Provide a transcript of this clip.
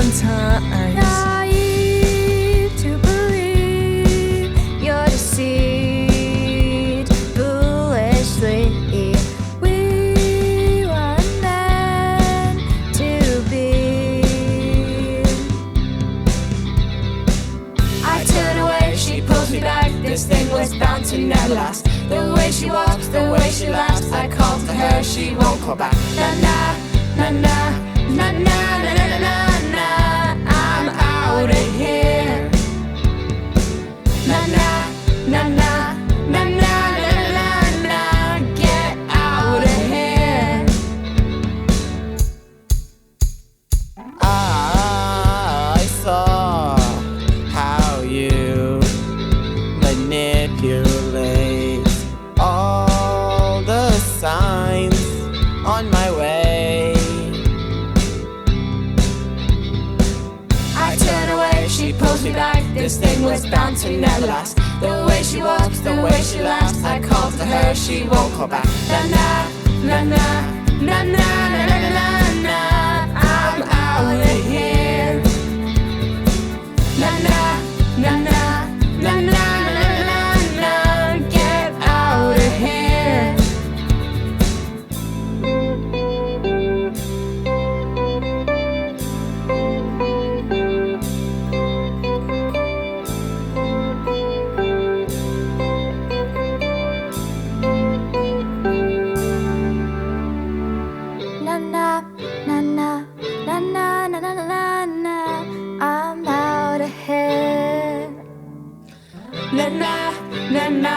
sometimes. Naive to believe you're deceived foolishly. We weren't meant to be. I turn away, she pulls me back. This thing was bound to never last. The way she walks, the way she laughs. I call to her, she won't call back. Na na, na na, na na, na na na na. I'm out of here. Na na, na na, na na na na na. Get out of here. I saw how you manipulate all the signs on my way. I turn away, she pulls me back. This thing was bound to never last. The way she walks, the way she laughs. I call to her, she won't call back. Na na, na na, na na na na na na. I'm out of here. Na na, na na, na na na na na. Get out of here. Na na, na na, na na na na na na. I'm out of here. Na na, na na,